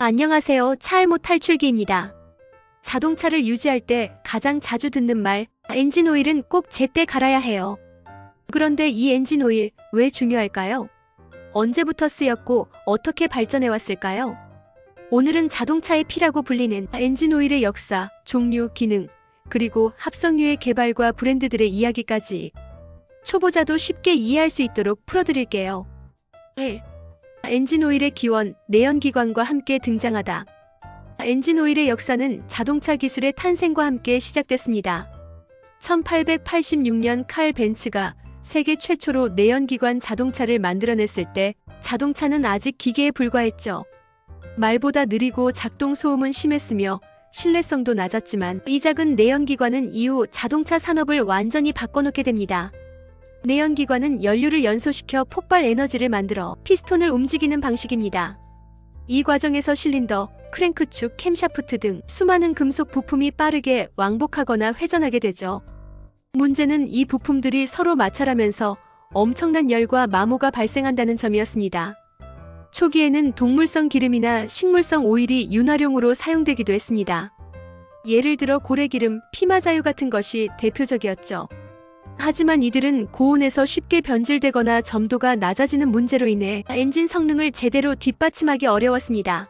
안녕하세요. 차알못 탈출기입니다. 자동차를 유지할 때 가장 자주 듣는 말, 엔진 오일은 꼭 제때 갈아야 해요. 그런데 이 엔진 오일 왜 중요할까요? 언제부터 쓰였고 어떻게 발전해 왔을까요? 오늘은 자동차의 피라고 불리는 엔진 오일의 역사, 종류, 기능, 그리고 합성유의 개발과 브랜드들의 이야기까지 초보자도 쉽게 이해할 수 있도록 풀어드릴게요. 1. 엔진 오일의 기원, 내연기관과 함께 등장하다. 엔진 오일의 역사는 자동차 기술의 탄생과 함께 시작됐습니다. 1886년 칼 벤츠가 세계 최초로 내연기관 자동차를 만들어냈을 때 자동차는 아직 기계에 불과했죠. 말보다 느리고 작동 소음은 심했으며 신뢰성도 낮았지만 이 작은 내연기관은 이후 자동차 산업을 완전히 바꿔놓게 됩니다. 내연기관은 연료를 연소시켜 폭발 에너지를 만들어 피스톤을 움직이는 방식입니다. 이 과정에서 실린더, 크랭크축, 캠샤프트 등 수많은 금속 부품이 빠르게 왕복하거나 회전하게 되죠. 문제는 이 부품들이 서로 마찰하면서 엄청난 열과 마모가 발생한다는 점이었습니다. 초기에는 동물성 기름이나 식물성 오일이 윤활용으로 사용되기도 했습니다. 예를 들어 고래기름, 피마자유 같은 것이 대표적이었죠. 하지만 이들은 고온에서 쉽게 변질되거나 점도가 낮아지는 문제로 인해 엔진 성능을 제대로 뒷받침하기 어려웠습니다.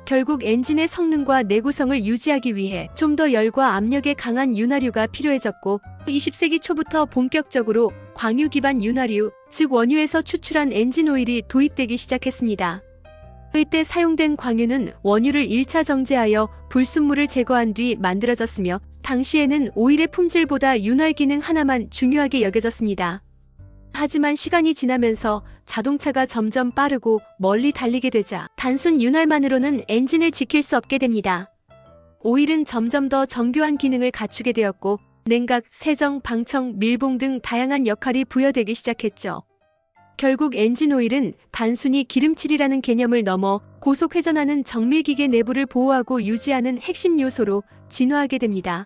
결국 엔진의 성능과 내구성을 유지하기 위해 좀 더 열과 압력에 강한 윤활유가 필요해졌고 20세기 초부터 본격적으로 광유 기반 윤활유, 즉 원유에서 추출한 엔진 오일이 도입되기 시작했습니다. 이때 사용된 광유는 원유를 1차 정제하여 불순물을 제거한 뒤 만들어졌으며 당시에는 오일의 품질보다 윤활 기능 하나만 중요하게 여겨졌습니다. 하지만 시간이 지나면서 자동차가 점점 빠르고 멀리 달리게 되자 단순 윤활만으로는 엔진을 지킬 수 없게 됩니다. 오일은 점점 더 정교한 기능을 갖추게 되었고 냉각, 세정, 방청, 밀봉 등 다양한 역할이 부여되기 시작했죠. 결국 엔진 오일은 단순히 기름칠이라는 개념을 넘어 고속 회전하는 정밀기계 내부를 보호하고 유지하는 핵심 요소로 진화하게 됩니다.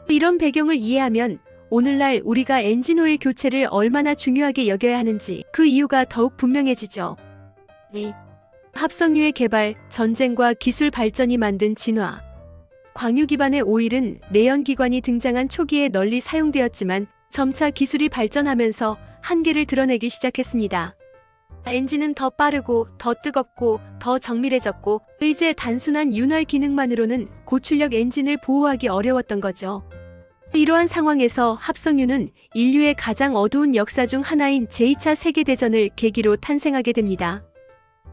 이런 배경을 이해하면 오늘날 우리가 엔진 오일 교체를 얼마나 중요하게 여겨야 하는지 그 이유가 더욱 분명해지죠. 2. 합성유의 개발, 전쟁과 기술 발전이 만든 진화. 광유 기반의 오일은 내연기관이 등장한 초기에 널리 사용되었지만 점차 기술이 발전하면서 한계를 드러내기 시작했습니다. 엔진은 더 빠르고 더 뜨겁고 더 정밀해졌고 이제 단순한 윤활 기능만으로는 고출력 엔진을 보호하기 어려웠던 거죠. 이러한 상황에서 합성유는 인류의 가장 어두운 역사 중 하나인 제2차 세계대전을 계기로 탄생하게 됩니다.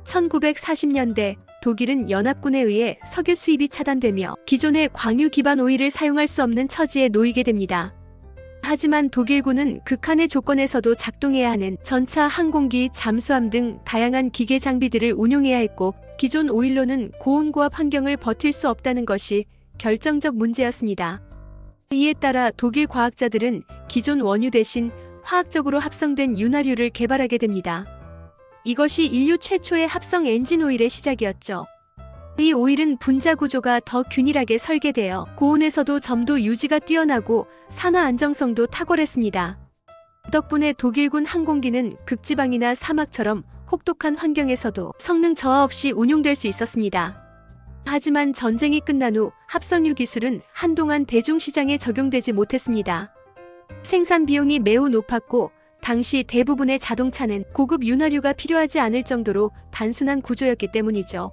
1940년대 독일은 연합군에 의해 석유 수입이 차단되며 기존의 광유 기반 오일을 사용할 수 없는 처지에 놓이게 됩니다. 하지만 독일군은 극한의 조건에서도 작동해야 하는 전차, 항공기, 잠수함 등 다양한 기계 장비들을 운용해야 했고 기존 오일로는 고온고압 환경을 버틸 수 없다는 것이 결정적 문제였습니다. 이에 따라 독일 과학자들은 기존 원유 대신 화학적으로 합성된 윤활유를 개발하게 됩니다. 이것이 인류 최초의 합성 엔진 오일의 시작이었죠. 이 오일은 분자 구조가 더 균일하게 설계되어 고온에서도 점도 유지가 뛰어나고 산화 안정성도 탁월했습니다. 덕분에 독일군 항공기는 극지방이나 사막처럼 혹독한 환경에서도 성능 저하 없이 운용될 수 있었습니다. 하지만 전쟁이 끝난 후 합성유 기술은 한동안 대중시장에 적용되지 못했습니다. 생산 비용이 매우 높았고 당시 대부분의 자동차는 고급 윤활유가 필요하지 않을 정도로 단순한 구조였기 때문이죠.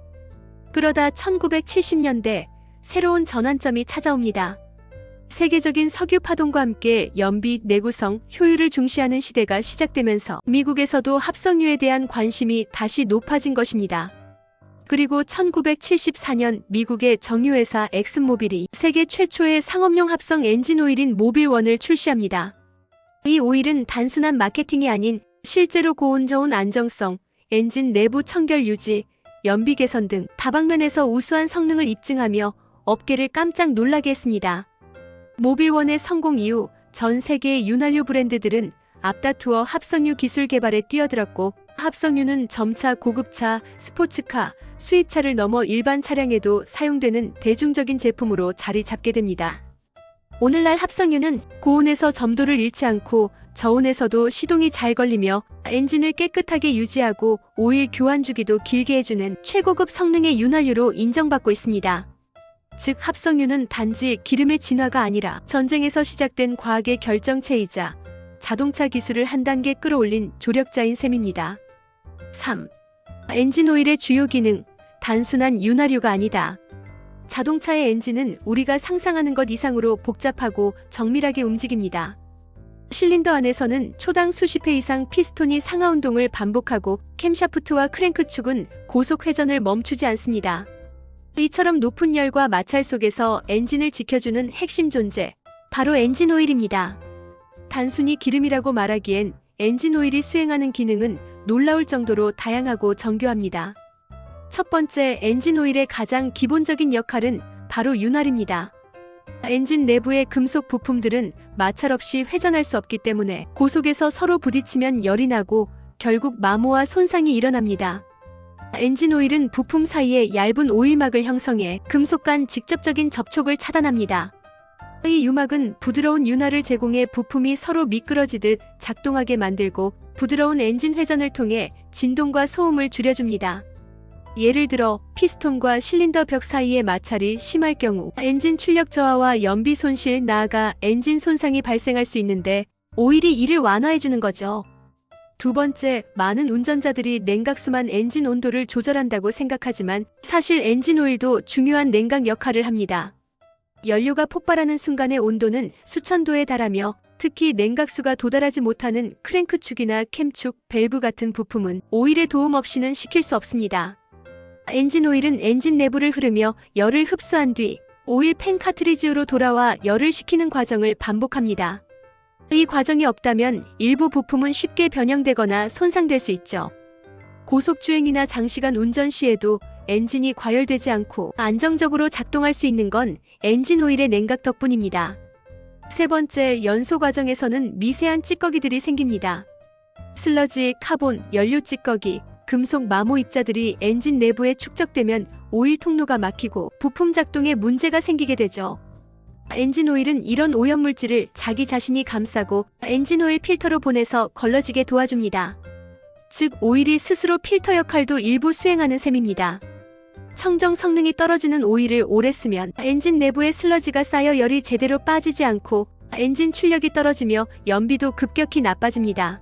그러다 1970년대 새로운 전환점이 찾아옵니다. 세계적인 석유 파동과 함께 연비, 내구성, 효율을 중시하는 시대가 시작되면서 미국에서도 합성유에 대한 관심이 다시 높아진 것입니다. 그리고 1974년 미국의 정유회사 엑슨모빌이 세계 최초의 상업용 합성 엔진 오일인 모빌1을 출시합니다. 이 오일은 단순한 마케팅이 아닌 실제로 고온 저온 안정성, 엔진 내부 청결 유지, 연비 개선 등 다방면에서 우수한 성능을 입증하며 업계를 깜짝 놀라게 했습니다. 모빌1의 성공 이후 전 세계의 윤활유 브랜드들은 앞다투어 합성유 기술 개발에 뛰어들었고 합성유는 점차 고급차, 스포츠카, 수입차를 넘어 일반 차량에도 사용되는 대중적인 제품으로 자리 잡게 됩니다. 오늘날 합성유는 고온에서 점도를 잃지 않고 저온에서도 시동이 잘 걸리며 엔진을 깨끗하게 유지하고 오일 교환 주기도 길게 해주는 최고급 성능의 윤활유로 인정받고 있습니다. 즉 합성유는 단지 기름의 진화가 아니라 전쟁에서 시작된 과학의 결정체이자 자동차 기술을 한 단계 끌어올린 조력자인 셈입니다. 3. 엔진 오일의 주요 기능, 단순한 윤활유가 아니다. 자동차의 엔진은 우리가 상상하는 것 이상으로 복잡하고 정밀하게 움직입니다. 실린더 안에서는 초당 수십 회 이상 피스톤이 상하 운동을 반복하고 캠샤프트와 크랭크 축은 고속 회전을 멈추지 않습니다. 이처럼 높은 열과 마찰 속에서 엔진을 지켜주는 핵심 존재, 바로 엔진 오일입니다. 단순히 기름이라고 말하기엔 엔진 오일이 수행하는 기능은 놀라울 정도로 다양하고 정교합니다. 첫 번째, 엔진 오일의 가장 기본적인 역할은 바로 윤활입니다. 엔진 내부의 금속 부품들은 마찰 없이 회전할 수 없기 때문에 고속에서 서로 부딪히면 열이 나고 결국 마모와 손상이 일어납니다. 엔진 오일은 부품 사이에 얇은 오일막을 형성해 금속 간 직접적인 접촉을 차단합니다. 이 유막은 부드러운 윤활을 제공해 부품이 서로 미끄러지듯 작동하게 만들고 부드러운 엔진 회전을 통해 진동과 소음을 줄여줍니다. 예를 들어 피스톤과 실린더 벽 사이의 마찰이 심할 경우 엔진 출력 저하와 연비 손실, 나아가 엔진 손상이 발생할 수 있는데 오일이 이를 완화해주는 거죠. 두 번째, 많은 운전자들이 냉각수만 엔진 온도를 조절한다고 생각하지만 사실 엔진 오일도 중요한 냉각 역할을 합니다. 연료가 폭발하는 순간의 온도는 수천 도에 달하며 특히 냉각수가 도달하지 못하는 크랭크축이나 캠축, 밸브 같은 부품은 오일의 도움 없이는 식힐 수 없습니다. 엔진 오일은 엔진 내부를 흐르며 열을 흡수한 뒤 오일 팬 카트리지로 돌아와 열을 식히는 과정을 반복합니다. 이 과정이 없다면 일부 부품은 쉽게 변형되거나 손상될 수 있죠. 고속주행이나 장시간 운전 시에도 엔진이 과열되지 않고 안정적으로 작동할 수 있는 건 엔진 오일의 냉각 덕분입니다. 세 번째, 연소 과정에서는 미세한 찌꺼기들이 생깁니다. 슬러지, 카본, 연료 찌꺼기, 금속 마모 입자들이 엔진 내부에 축적되면 오일 통로가 막히고 부품 작동에 문제가 생기게 되죠. 엔진 오일은 이런 오염물질을 자기 자신이 감싸고 엔진 오일 필터로 보내서 걸러지게 도와줍니다. 즉 오일이 스스로 필터 역할도 일부 수행하는 셈입니다. 청정 성능이 떨어지는 오일을 오래 쓰면 엔진 내부에 슬러지가 쌓여 열이 제대로 빠지지 않고 엔진 출력이 떨어지며 연비도 급격히 나빠집니다.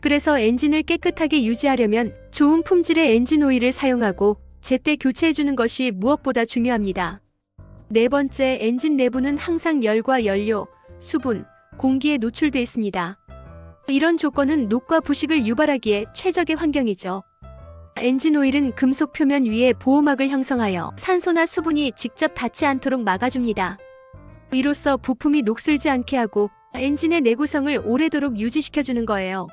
그래서 엔진을 깨끗하게 유지하려면 좋은 품질의 엔진 오일을 사용하고 제때 교체해주는 것이 무엇보다 중요합니다. 네 번째, 엔진 내부는 항상 열과 연료, 수분, 공기에 노출돼 있습니다. 이런 조건은 녹과 부식을 유발하기에 최적의 환경이죠. 엔진 오일은 금속 표면 위에 보호막을 형성하여 산소나 수분이 직접 닿지 않도록 막아줍니다. 이로써 부품이 녹슬지 않게 하고 엔진의 내구성을 오래도록 유지시켜주는 거예요.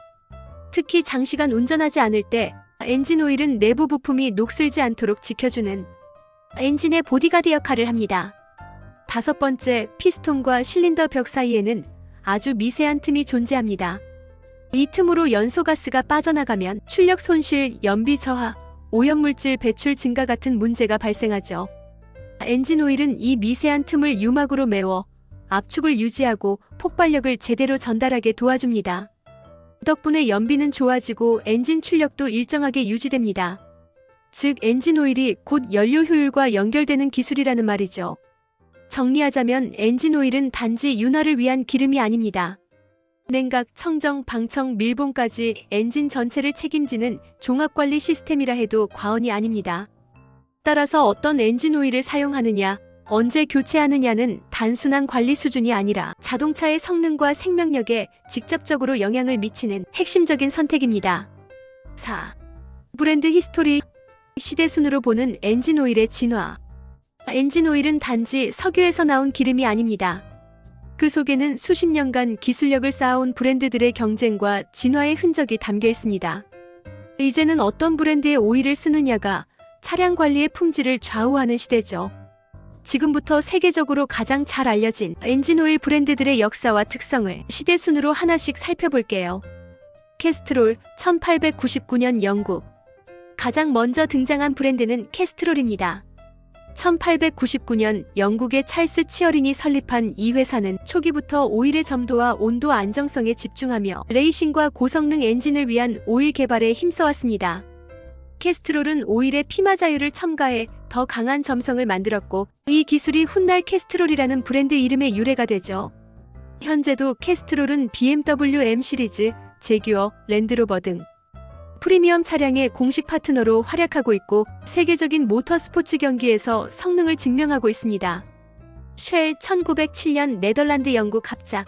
특히 장시간 운전하지 않을 때 엔진 오일은 내부 부품이 녹슬지 않도록 지켜주는 엔진의 보디가드 역할을 합니다. 다섯 번째, 피스톤과 실린더 벽 사이에는 아주 미세한 틈이 존재합니다. 이 틈으로 연소가스가 빠져나가면 출력 손실, 연비 저하, 오염물질 배출 증가 같은 문제가 발생하죠. 엔진 오일은 이 미세한 틈을 유막으로 메워 압축을 유지하고 폭발력을 제대로 전달하게 도와줍니다. 덕분에 연비는 좋아지고 엔진 출력도 일정하게 유지됩니다. 즉 엔진 오일이 곧 연료 효율과 연결되는 기술이라는 말이죠. 정리하자면 엔진 오일은 단지 윤활을 위한 기름이 아닙니다. 냉각, 청정, 방청, 밀봉까지 엔진 전체를 책임지는 종합관리 시스템이라 해도 과언이 아닙니다. 따라서 어떤 엔진 오일을 사용하느냐, 언제 교체하느냐는 단순한 관리 수준이 아니라 자동차의 성능과 생명력에 직접적으로 영향을 미치는 핵심적인 선택입니다. 4. 브랜드 히스토리. 시대순으로 보는 엔진 오일의 진화. 엔진 오일은 단지 석유에서 나온 기름이 아닙니다. 그 속에는 수십 년간 기술력을 쌓아온 브랜드들의 경쟁과 진화의 흔적이 담겨 있습니다. 이제는 어떤 브랜드의 오일을 쓰느냐가 차량 관리의 품질을 좌우하는 시대죠. 지금부터 세계적으로 가장 잘 알려진 엔진 오일 브랜드들의 역사와 특성을 시대순으로 하나씩 살펴볼게요. 캐스트롤, 1899년 영국. 가장 먼저 등장한 브랜드는 캐스트롤입니다. 1899년 영국의 찰스 치어링이 설립한 이 회사는 초기부터 오일의 점도와 온도 안정성에 집중하며 레이싱과 고성능 엔진을 위한 오일 개발에 힘써왔습니다. 캐스트롤은 오일에 피마 자유를 첨가해 더 강한 점성을 만들었고 이 기술이 훗날 캐스트롤이라는 브랜드 이름의 유래가 되죠. 현재도 캐스트롤은 BMW M 시리즈, 제규어, 랜드로버 등 프리미엄 차량의 공식 파트너로 활약하고 있고 세계적인 모터스포츠 경기에서 성능을 증명하고 있습니다. 쉘 1907년 네덜란드 영국 합작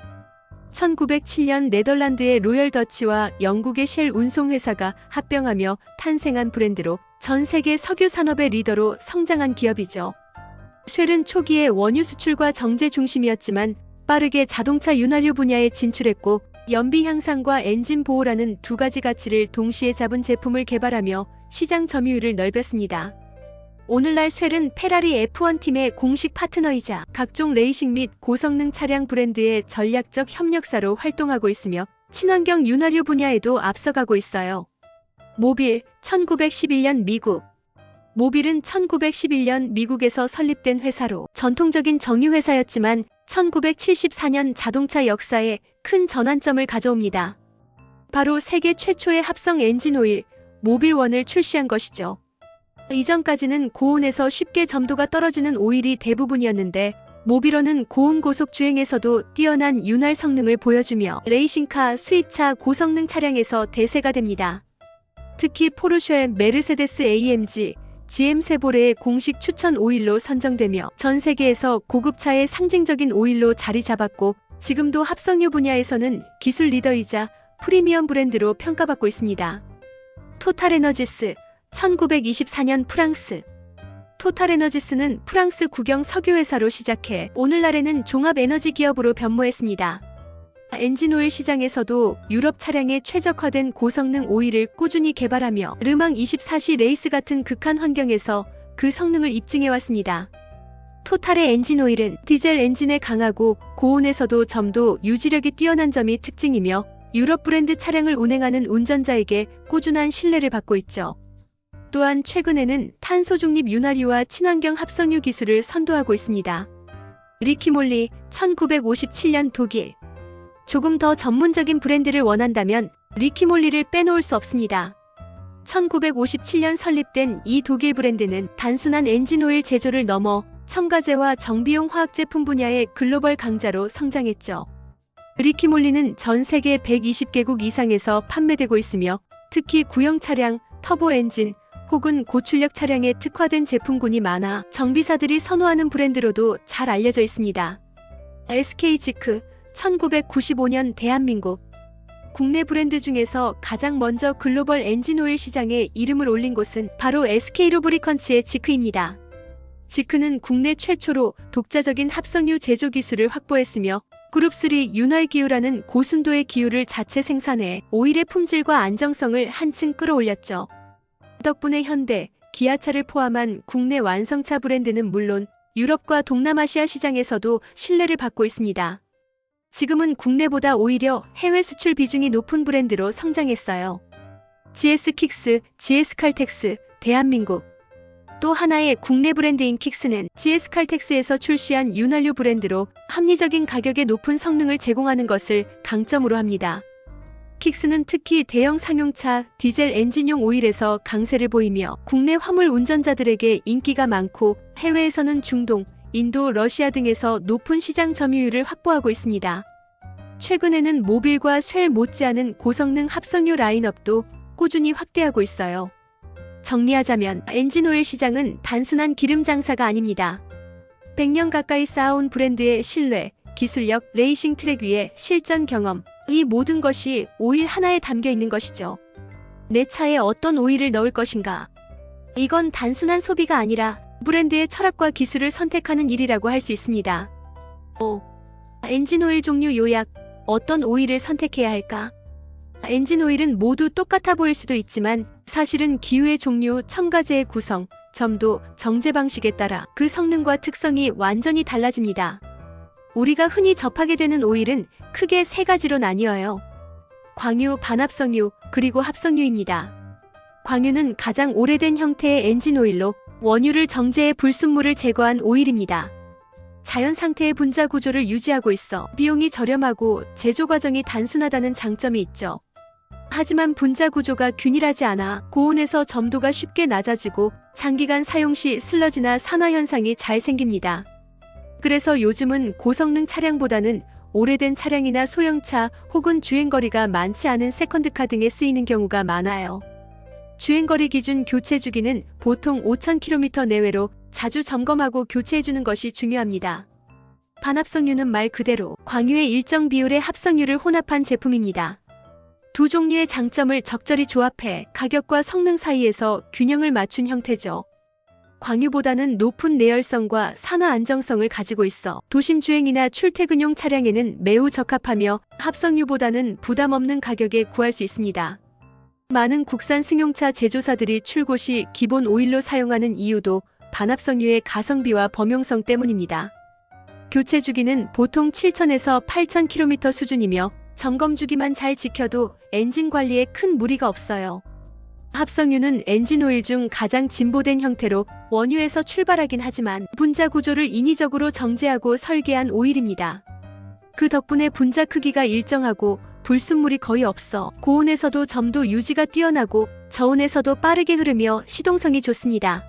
1907년 네덜란드의 로열 더치와 영국의 쉘 운송회사가 합병하며 탄생한 브랜드로 전 세계 석유 산업의 리더로 성장한 기업이죠. 쉘은 초기에 원유 수출과 정제 중심이었지만 빠르게 자동차 윤활유 분야에 진출했고 연비 향상과 엔진 보호라는 두 가지 가치를 동시에 잡은 제품을 개발하며 시장 점유율을 넓혔습니다. 오늘날 쉘은 페라리 F1 팀의 공식 파트너이자 각종 레이싱 및 고성능 차량 브랜드의 전략적 협력사로 활동하고 있으며 친환경 윤활유 분야에도 앞서가고 있어요. 모빌 1911년 미국 모빌은 1911년 미국에서 설립된 회사로 전통적인 정유회사였지만 1974년 자동차 역사에 큰 전환점을 가져옵니다. 바로 세계 최초의 합성 엔진 오일 모빌1을 출시한 것이죠. 이전까지는 고온에서 쉽게 점도가 떨어지는 오일이 대부분이었는데 모빌1은 고온 고속 주행에서도 뛰어난 윤활 성능을 보여주며 레이싱카, 수입차, 고성능 차량에서 대세가 됩니다. 특히 포르쉐, 메르세데스 AMG, GM 세보레의 공식 추천 오일로 선정되며 전 세계에서 고급차의 상징적인 오일로 자리 잡았고 지금도 합성유 분야에서는 기술 리더이자 프리미엄 브랜드로 평가받고 있습니다. 토탈에너지스 1924년 프랑스 토탈에너지스는 프랑스 국영 석유회사로 시작해 오늘날에는 종합에너지 기업으로 변모했습니다. 엔진오일 시장에서도 유럽 차량에 최적화된 고성능 오일을 꾸준히 개발하며 르망 24시 레이스 같은 극한 환경에서 그 성능을 입증해왔습니다. 토탈의 엔진오일은 디젤 엔진에 강하고 고온에서도 점도 유지력이 뛰어난 점이 특징이며 유럽 브랜드 차량을 운행하는 운전자에게 꾸준한 신뢰를 받고 있죠. 또한 최근에는 탄소 중립 윤활유와 친환경 합성유 기술을 선도하고 있습니다. 리키몰리 1957년 독일 조금 더 전문적인 브랜드를 원한다면 리키몰리를 빼놓을 수 없습니다. 1957년 설립된 이 독일 브랜드는 단순한 엔진오일 제조를 넘어 첨가제와 정비용 화학 제품 분야의 글로벌 강자로 성장했죠. 리키몰리는 전 세계 120개국 이상에서 판매되고 있으며 특히 구형 차량, 터보 엔진 혹은 고출력 차량에 특화된 제품군이 많아 정비사들이 선호하는 브랜드로도 잘 알려져 있습니다. SK지크 1995년 대한민국 국내 브랜드 중에서 가장 먼저 글로벌 엔진오일 시장에 이름을 올린 곳은 바로 SK루브리컨츠의 지크입니다. 지크는 국내 최초로 독자적인 합성유 제조 기술을 확보했으며 그룹3 윤활기유라는 고순도의 기유를 자체 생산해 오일의 품질과 안정성을 한층 끌어올렸죠. 덕분에 현대, 기아차를 포함한 국내 완성차 브랜드는 물론 유럽과 동남아시아 시장에서도 신뢰를 받고 있습니다. 지금은 국내보다 오히려 해외 수출 비중이 높은 브랜드로 성장했어요. GS킥스, GS칼텍스, 대한민국 또 하나의 국내 브랜드인 킥스는 GS칼텍스에서 출시한 윤활유 브랜드로 합리적인 가격에 높은 성능을 제공하는 것을 강점으로 합니다. 킥스는 특히 대형 상용차, 디젤 엔진용 오일에서 강세를 보이며 국내 화물 운전자들에게 인기가 많고 해외에서는 중동, 인도, 러시아 등에서 높은 시장 점유율을 확보하고 있습니다. 최근에는 모빌과 쉘 못지않은 고성능 합성유 라인업도 꾸준히 확대하고 있어요. 정리하자면 엔진오일 시장은 단순한 기름 장사가 아닙니다. 100년 가까이 쌓아온 브랜드의 신뢰, 기술력, 레이싱 트랙 위에 실전 경험, 이 모든 것이 오일 하나에 담겨 있는 것이죠. 내 차에 어떤 오일을 넣을 것인가? 이건 단순한 소비가 아니라 브랜드의 철학과 기술을 선택하는 일이라고 할 수 있습니다. 엔진오일 종류 요약, 어떤 오일을 선택해야 할까? 엔진오일은 모두 똑같아 보일 수도 있지만 사실은 기유의 종류, 첨가제의 구성, 점도, 정제 방식에 따라 그 성능과 특성이 완전히 달라집니다. 우리가 흔히 접하게 되는 오일은 크게 세 가지로 나뉘어요. 광유, 반합성유, 그리고 합성유입니다. 광유는 가장 오래된 형태의 엔진오일로 원유를 정제해 불순물을 제거한 오일입니다. 자연 상태의 분자 구조를 유지하고 있어 비용이 저렴하고 제조 과정이 단순하다는 장점이 있죠. 하지만 분자 구조가 균일하지 않아 고온에서 점도가 쉽게 낮아지고 장기간 사용 시 슬러지나 산화 현상이 잘 생깁니다. 그래서 요즘은 고성능 차량보다는 오래된 차량이나 소형차 혹은 주행거리가 많지 않은 세컨드카 등에 쓰이는 경우가 많아요. 주행거리 기준 교체 주기는 보통 5,000km 내외로 자주 점검하고 교체해주는 것이 중요합니다. 반합성유는 말 그대로 광유의 일정 비율의 합성유를 혼합한 제품입니다. 두 종류의 장점을 적절히 조합해 가격과 성능 사이에서 균형을 맞춘 형태죠. 광유보다는 높은 내열성과 산화 안정성을 가지고 있어 도심 주행이나 출퇴근용 차량에는 매우 적합하며 합성유보다는 부담 없는 가격에 구할 수 있습니다. 많은 국산 승용차 제조사들이 출고 시 기본 오일로 사용하는 이유도 반합성유의 가성비와 범용성 때문입니다. 교체 주기는 보통 7,000에서 8,000km 수준이며 점검 주기만 잘 지켜도 엔진 관리에 큰 무리가 없어요. 합성유는 엔진 오일 중 가장 진보된 형태로 원유에서 출발하긴 하지만 분자 구조를 인위적으로 정제하고 설계한 오일입니다. 그 덕분에 분자 크기가 일정하고 불순물이 거의 없어 고온에서도 점도 유지가 뛰어나고 저온에서도 빠르게 흐르며 시동성이 좋습니다.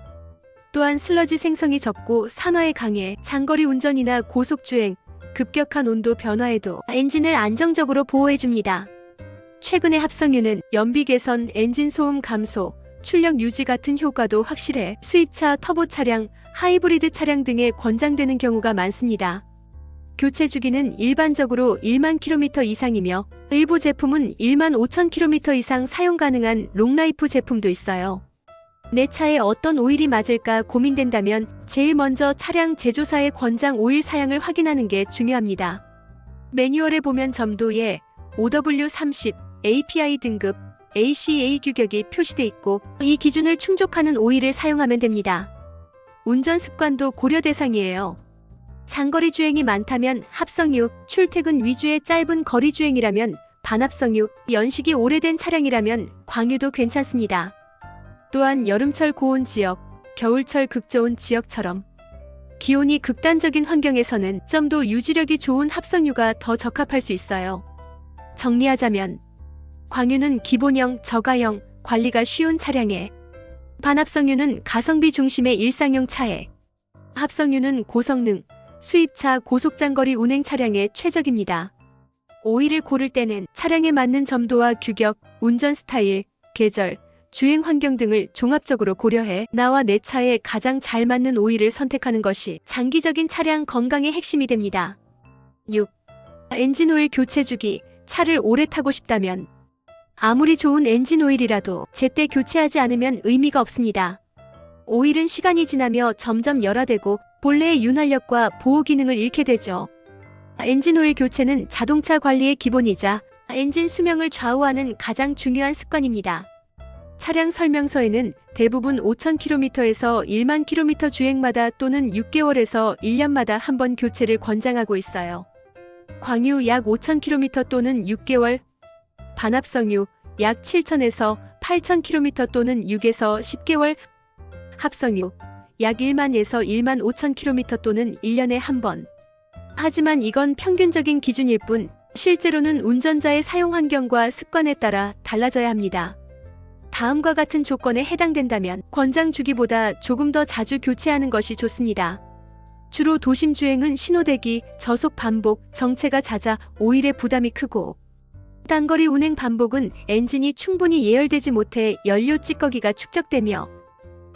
또한 슬러지 생성이 적고 산화에 강해 장거리 운전이나 고속주행, 급격한 온도 변화에도 엔진을 안정적으로 보호해줍니다. 최근의 합성유는 연비 개선, 엔진 소음 감소, 출력 유지 같은 효과도 확실해 수입차, 터보 차량, 하이브리드 차량 등에 권장되는 경우가 많습니다. 교체 주기는 일반적으로 1만 km 이상이며 일부 제품은 1만 5천 km 이상 사용 가능한 롱라이프 제품도 있어요. 내 차에 어떤 오일이 맞을까 고민된다면 제일 먼저 차량 제조사의 권장 오일 사양을 확인하는 게 중요합니다. 매뉴얼에 보면 점도에 OW30, API 등급, ACA 규격이 표시돼 있고 이 기준을 충족하는 오일을 사용하면 됩니다. 운전 습관도 고려 대상이에요. 장거리 주행이 많다면 합성유, 출퇴근 위주의 짧은 거리 주행이라면 반합성유, 연식이 오래된 차량이라면 광유도 괜찮습니다. 또한 여름철 고온 지역, 겨울철 극저온 지역처럼 기온이 극단적인 환경에서는 점도 유지력이 좋은 합성유가 더 적합할 수 있어요. 정리하자면 광유는 기본형, 저가형, 관리가 쉬운 차량에, 반합성유는 가성비 중심의 일상용 차에, 합성유는 고성능, 수입차, 고속장거리 운행 차량에 최적입니다. 오일을 고를 때는 차량에 맞는 점도와 규격, 운전 스타일, 계절, 주행 환경 등을 종합적으로 고려해 나와 내 차에 가장 잘 맞는 오일을 선택하는 것이 장기적인 차량 건강의 핵심이 됩니다. 6. 엔진 오일 교체 주기. 차를 오래 타고 싶다면 아무리 좋은 엔진 오일이라도 제때 교체하지 않으면 의미가 없습니다. 오일은 시간이 지나며 점점 열화되고 본래의 윤활력과 보호 기능을 잃게 되죠. 엔진 오일 교체는 자동차 관리의 기본이자 엔진 수명을 좌우하는 가장 중요한 습관입니다. 차량 설명서에는 대부분 5,000km에서 1만 km 주행마다 또는 6개월에서 1년마다 한 번 교체를 권장하고 있어요. 광유 약 5,000km 또는 6개월, 반합성유 약 7,000에서 8,000km 또는 6에서 10개월, 합성유 약 1만에서 1만 5,000km 또는 1년에 한 번. 하지만 이건 평균적인 기준일 뿐 실제로는 운전자의 사용 환경과 습관에 따라 달라져야 합니다. 다음과 같은 조건에 해당된다면 권장 주기보다 조금 더 자주 교체하는 것이 좋습니다. 주로 도심 주행은 신호대기, 저속 반복, 정체가 잦아 오일의 부담이 크고, 단거리 운행 반복은 엔진이 충분히 예열되지 못해 연료 찌꺼기가 축적되며,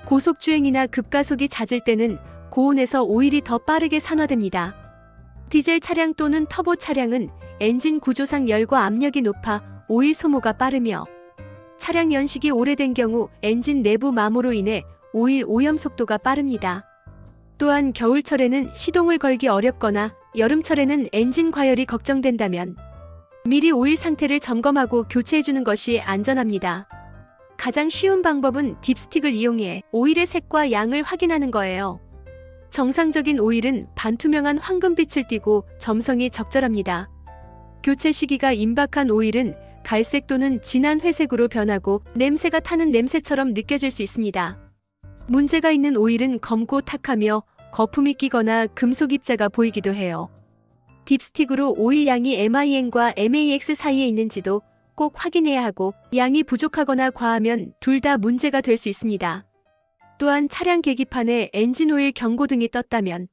고속 주행이나 급가속이 잦을 때는 고온에서 오일이 더 빠르게 산화됩니다. 디젤 차량 또는 터보 차량은 엔진 구조상 열과 압력이 높아 오일 소모가 빠르며, 차량 연식이 오래된 경우 엔진 내부 마모로 인해 오일 오염 속도가 빠릅니다. 또한 겨울철에는 시동을 걸기 어렵거나 여름철에는 엔진 과열이 걱정된다면 미리 오일 상태를 점검하고 교체해주는 것이 안전합니다. 가장 쉬운 방법은 딥스틱을 이용해 오일의 색과 양을 확인하는 거예요. 정상적인 오일은 반투명한 황금빛을 띠고 점성이 적절합니다. 교체 시기가 임박한 오일은 갈색 또는 진한 회색으로 변하고 냄새가 타는 냄새처럼 느껴질 수 있습니다. 문제가 있는 오일은 검고 탁하며 거품이 끼거나 금속 입자가 보이기도 해요. 딥스틱으로 오일 양이 MIN과 MAX 사이에 있는지도 꼭 확인해야 하고 양이 부족하거나 과하면 둘 다 문제가 될 수 있습니다. 또한 차량 계기판에 엔진오일 경고등이 떴다면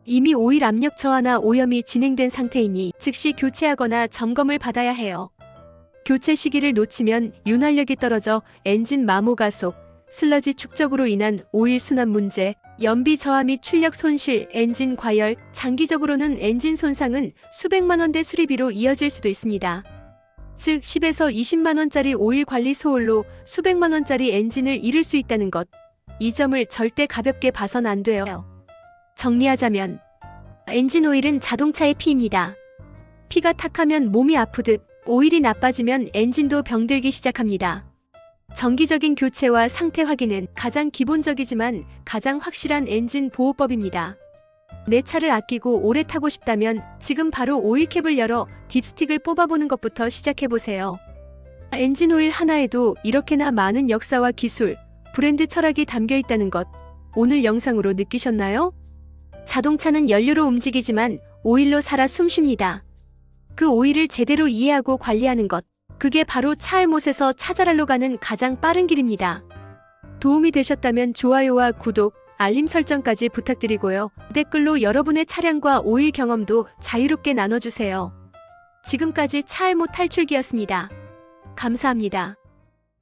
이미 오일 압력 저하나 오염이 진행된 상태이니 즉시 교체하거나 점검을 받아야 해요. 교체 시기를 놓치면 윤활력이 떨어져 엔진 마모 가속, 슬러지 축적으로 인한 오일 순환 문제, 연비 저하 및 출력 손실, 엔진 과열, 장기적으로는 엔진 손상은 수백만 원대 수리비로 이어질 수도 있습니다. 즉 10에서 20만 원짜리 오일 관리 소홀로 수백만 원짜리 엔진을 잃을 수 있다는 것. 이 점을 절대 가볍게 봐선 안 돼요. 정리하자면 엔진 오일은 자동차의 피입니다. 피가 탁하면 몸이 아프듯 오일이 나빠지면 엔진도 병들기 시작합니다. 정기적인 교체와 상태 확인은 가장 기본적이지만 가장 확실한 엔진 보호법입니다. 내 차를 아끼고 오래 타고 싶다면 지금 바로 오일캡을 열어 딥스틱을 뽑아보는 것부터 시작해보세요. 엔진 오일 하나에도 이렇게나 많은 역사와 기술, 브랜드 철학이 담겨 있다는 것, 오늘 영상으로 느끼셨나요? 자동차는 연료로 움직이지만 오일로 살아 숨쉽니다. 그 오일을 제대로 이해하고 관리하는 것, 그게 바로 차 알못에서 차 잘알로 가는 가장 빠른 길입니다. 도움이 되셨다면 좋아요와 구독, 알림 설정까지 부탁드리고요. 댓글로 여러분의 차량과 오일 경험도 자유롭게 나눠주세요. 지금까지 차 알못 탈출기였습니다. 감사합니다.